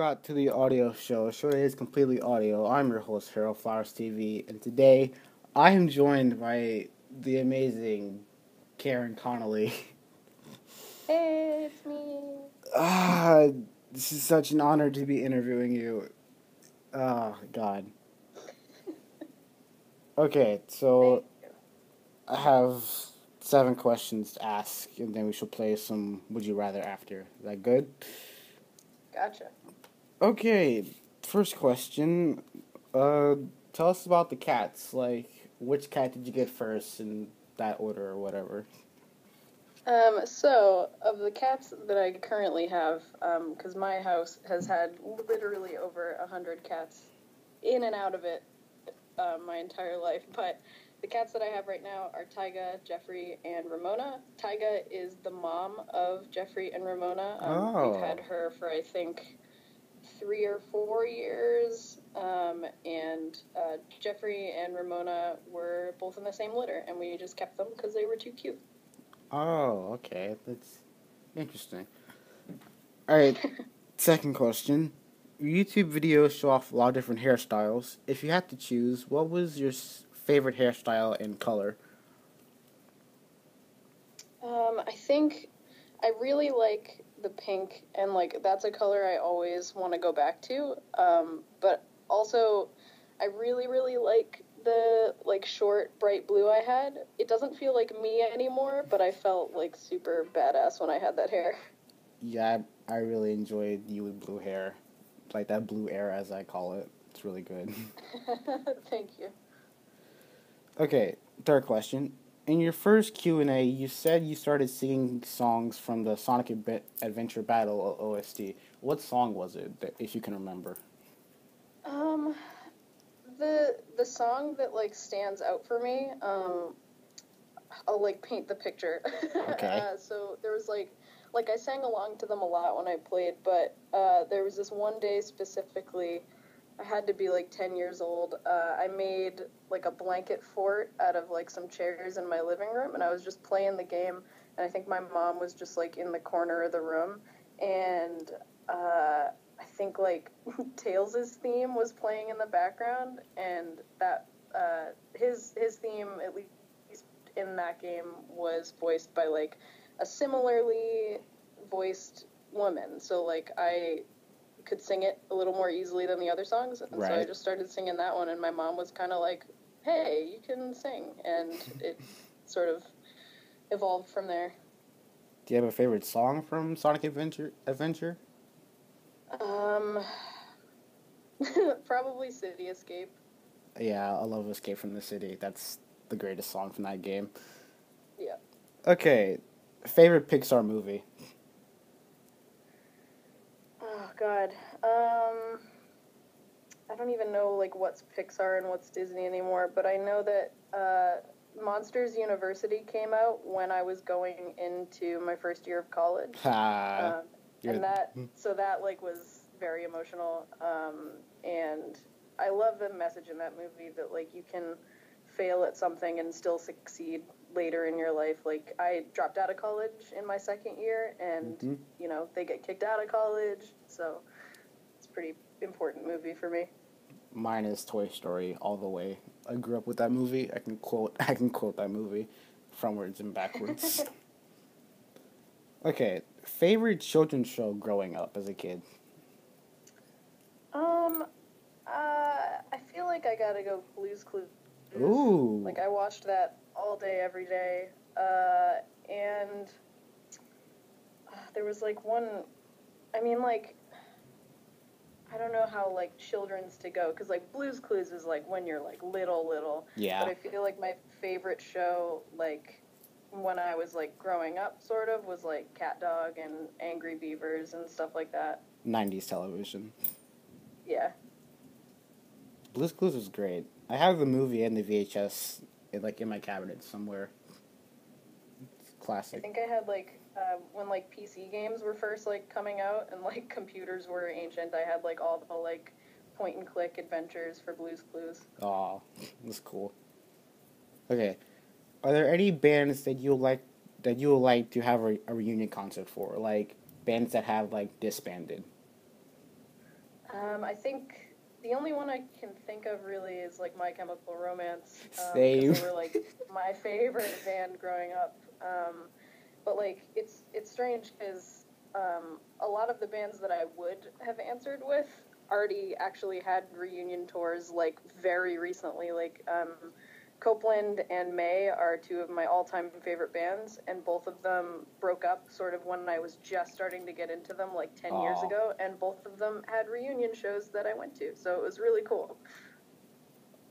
back to the audio show. A show that is completely audio. I'm your host, Harold Flowers TV, and today I am joined by the amazing Kerrin Connolly. Hey, it's me. Ah, this is such an honor to be interviewing you. Oh, God. Okay, so Thank you. I have 7 questions to ask, and then we shall play some Would You Rather after. Is that good? Gotcha. Okay, first question. Tell us about the cats. Like, which cat did you get first in that order or whatever? So of the cats that I currently have, because my house has had literally over 100 cats in and out of it, my entire life. But the cats that I have right now are Tyga, Jeffrey, and Ramona. Tyga is the mom of Jeffrey and Ramona. We've had Oh. her for, I think, 3 or 4 years, and Jeffrey and Ramona were both in the same litter, and we just kept them because they were too cute. Oh, okay. That's interesting. Alright, second question. YouTube videos show off a lot of different hairstyles. If you had to choose, what was your favorite hairstyle and color? I think I really like the pink, and like that's a color I always want to go back to. But also, I really, really like the like short bright blue I had. It doesn't feel like me anymore, but I felt like super badass when I had that hair. Yeah, I really enjoyed you with blue hair. Like that blue air, as I call it. It's really good. Thank you. Okay, third question. In your first Q&A, you said you started singing songs from the Sonic Adventure Battle OST. What song was it, if you can remember? Um, the song that like stands out for me, I'll like paint the picture. Okay. So there was like I sang along to them a lot when I played, but there was this one day specifically. I had to be like 10 years old. I made like a blanket fort out of like some chairs in my living room, and I was just playing the game. And I think my mom was just like in the corner of the room, and I think like Tails' theme was playing in the background, and that his theme, at least in that game, was voiced by like a similarly voiced woman. So like I could sing it a little more easily than the other songs, and so I Right. just started singing that one, and my mom was kind of like, hey, you can sing, and it sort of evolved from there. Do you have a favorite song from Sonic Adventure? Um, Probably City Escape. Yeah, I love Escape from the City. That's the greatest song from that game. Yeah. Okay, favorite Pixar movie? Oh God. I don't even know like what's Pixar and what's Disney anymore, but I know that Monsters University came out when I was going into my first year of college, Ha, um, you're, and that like was very emotional. And I love the message in that movie that like you can fail at something and still succeed later in your life. Like I dropped out of college in my second year, and mhm. they get kicked out of college, so it's a pretty important movie for me. Mine is Toy Story all the way. I grew up with that movie. I can quote that movie frontwards and backwards. Okay, favorite children's show growing up as a kid? Um, I feel like I gotta go Blue's Clues. Ooh. Like I watched that all day, every day. And there was like one. I mean, like I don't know how like children's to go, because like Blue's Clues is like when you're like little. But Yeah. I feel like my favorite show, like when I was like growing up, sort of, was like Cat Dog and Angry Beavers and stuff like that. 90s television. Yeah. Blue's Clues was great. I have the movie and the VHS in my cabinet somewhere. It's I classic. think I had like when like PC games were first like coming out and like computers were ancient. I had like all the like point and click adventures for Blue's Clues. Aw, that's cool. Okay. Are there any bands that you would like to have a reunion concert for? Like bands that have like disbanded? I think the only one I can think of really is like My Chemical Romance, because Same. they were like my favorite band growing up. But like it's strange because a lot of the bands that I would have answered with already actually had reunion tours like very recently. Like Copeland and May are two of my all-time favorite bands, and both of them broke up sort of when I was just starting to get into them, like 10 years Aw. ago, and both of them had reunion shows that I went to, so it was really cool.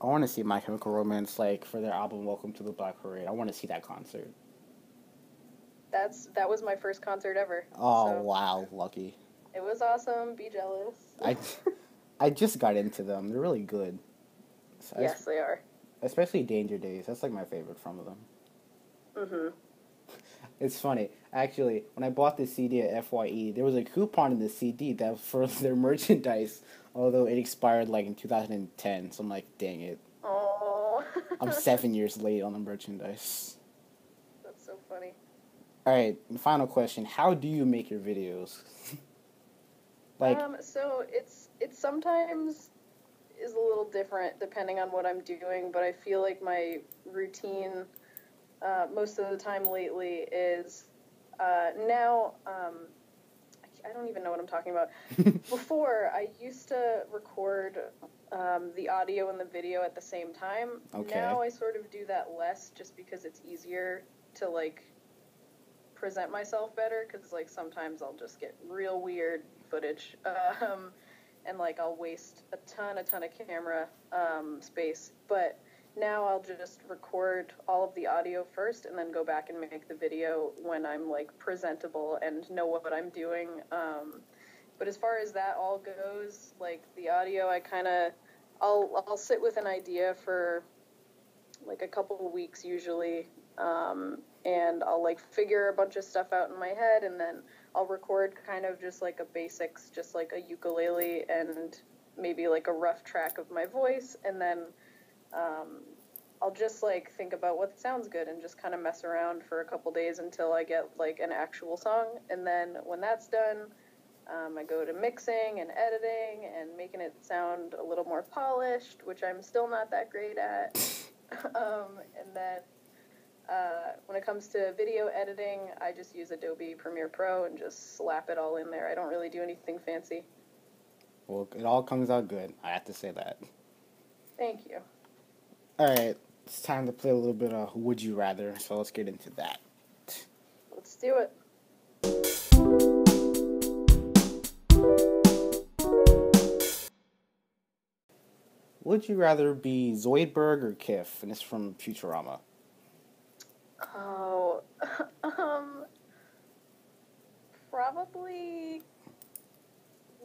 I want to see My Chemical Romance, like, for their album Welcome to the Black Parade. I want to see that concert. That was my first concert ever. Oh, So wow, lucky. it was awesome. Be jealous. I, I just got into them. They're really good. Yes, they are. Especially Danger Days. That's, like, my favorite from them. Mm-hmm. It's funny. Actually, when I bought this CD at FYE, there was a coupon in the CD that for their merchandise, although it expired, like, in 2010. So I'm like, dang it. Oh. I'm 7 years late on the merchandise. That's so funny. Alright, final question. How do you make your videos? Like, So it's sometimes is a little different depending on what I'm doing, but I feel like my routine most of the time lately is now I don't even know what I'm talking about. Before, I used to record the audio and the video at the same time. Okay. Now I sort of do that less just because it's easier to like present myself better, because like sometimes I'll just get real weird footage and like I'll waste a ton of camera space, but now I'll just record all of the audio first and then go back and make the video when I'm like presentable and know what I'm doing. But as far as that all goes, like the audio, I'll sit with an idea for like a couple of weeks usually, and I'll like figure a bunch of stuff out in my head, and then I'll record kind of just like a basics, just like a ukulele and maybe like a rough track of my voice, and then I'll just like think about what sounds good and just kind of mess around for a couple days until I get like an actual song, and then when that's done, I go to mixing and editing and making it sound a little more polished, which I'm still not that great at. And then when it comes to video editing, I just use Adobe Premiere Pro and just slap it all in there. I don't really do anything fancy. well, it all comes out good. I have to say that. Thank you. Alright, it's time to play a little bit of Would You Rather, so let's get into that. Let's do it. Would you rather be Zoidberg or Kif? And it's from Futurama. Oh, probably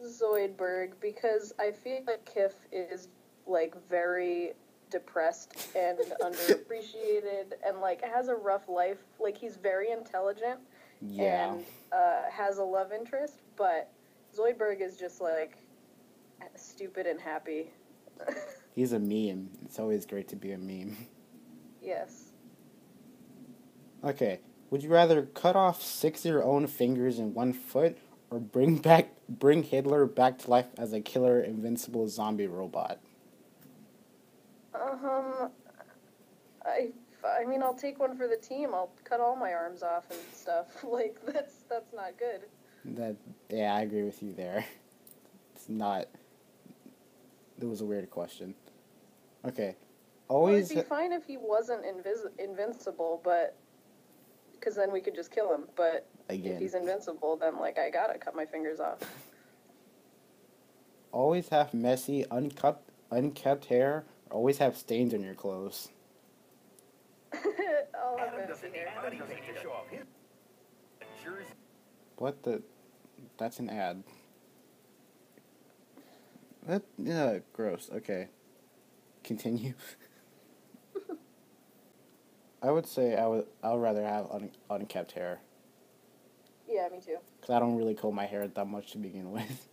Zoidberg, because I feel like Kif is like very depressed and underappreciated and like has a rough life. Like he's very intelligent and has a love interest, but Zoidberg is just like stupid and happy. He's a meme. It's always great to be a meme. Yes. Okay, would you rather cut off 6 of your own fingers and 1 foot, or bring Hitler back to life as a killer, invincible zombie robot? I mean, I'll take one for the team. I'll cut all my arms off and stuff. Like that's not good. Yeah, I agree with you there. It's not. That was a weird question. Okay, always. Well, it'd be fine if he wasn't invincible, but because then we could just kill him. But Again. if he's invincible, then like I gotta cut my fingers off. Always have messy, unkept hair. Or always have stains on your clothes. I'll have messy hair. What the? That's an ad. What? Yeah, gross. Okay. Continue. I would say I would rather have unkept hair. Yeah, me too. Because I don't really comb my hair that much to begin with.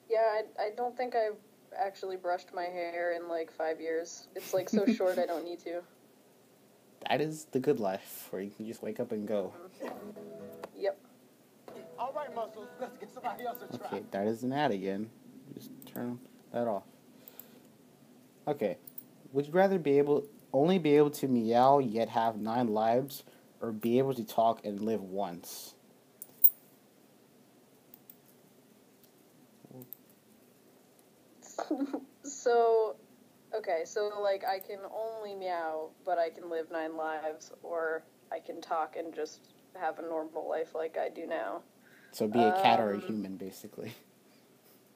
Yeah, I don't think I've actually brushed my hair in like 5 years. It's like so short I don't need to. That is the good life, where you can just wake up and go. Yep. All right, muscles, let's get somebody else a try. Okay, that is an ad again. Just turn that off. Okay. Would you rather only be able to meow yet have 9 lives, or be able to talk and live once? So, okay, so like I can only meow, but I can live 9 lives, or I can talk and just have a normal life like I do now. So be a cat or a human, basically.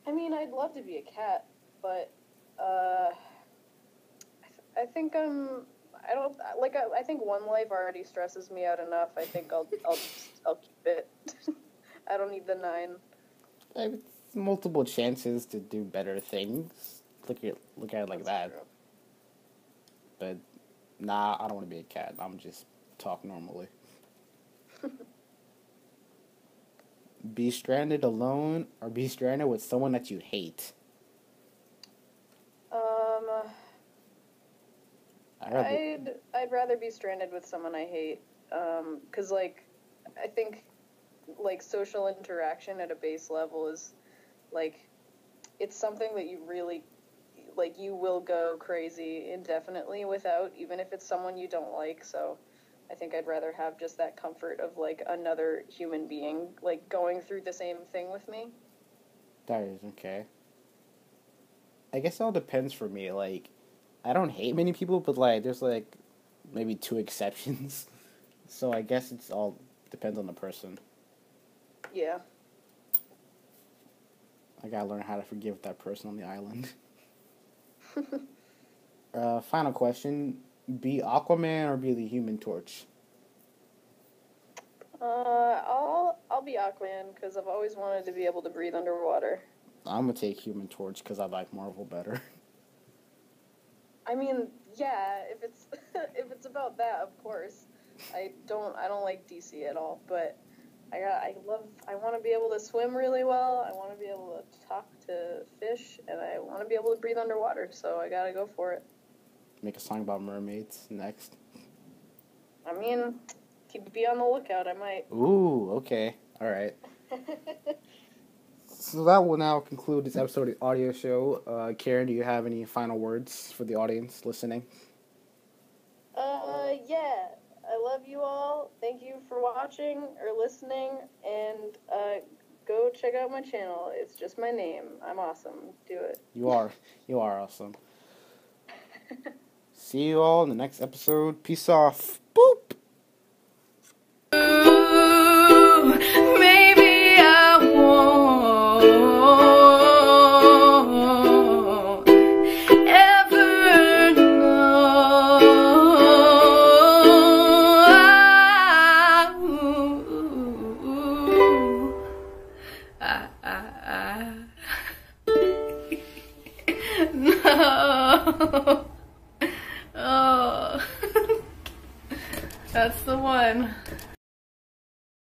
I mean, I'd love to be a cat, but I think I don't like. I think one life already stresses me out enough. I think I'll keep it. I don't need the 9. It's multiple chances to do better things. Look at it like that. True. But nah, I don't want to be a cat. I'm just talk normally. Be stranded alone or be stranded with someone that you hate. I'd rather be stranded with someone I hate. 'Cause like I think like social interaction at a base level is like it's something that you really like you will go crazy indefinitely without, even if it's someone you don't like. So I think I'd rather have just that comfort of like another human being like going through the same thing with me. That is okay. I guess it all depends for me. Like, I don't hate many people, but like there's like maybe 2 exceptions. So I guess it's all depends on the person. Yeah. I gotta learn how to forgive that person on the island. Final question. Be Aquaman or be the Human Torch? I'll be Aquaman because I've always wanted to be able to breathe underwater. I'm gonna take Human Torch because I like Marvel better. I mean, yeah, if it's if it's about that, of course. I don't like DC at all, but I want to be able to swim really well. I want to be able to talk to fish, and I want to be able to breathe underwater. So I gotta go for it. Make a song about mermaids next. I mean, be on the lookout. I might. Ooh, okay, all right. So that will now conclude this episode of the audio show. Kerrin, do you have any final words for the audience listening? Yeah. I love you all. Thank you for watching or listening, and go check out my channel. It's just my name. I'm awesome. Do it. You are awesome. See you all in the next episode. Peace off. Boop. Maybe I won't ever know. No. Oh. That's the one.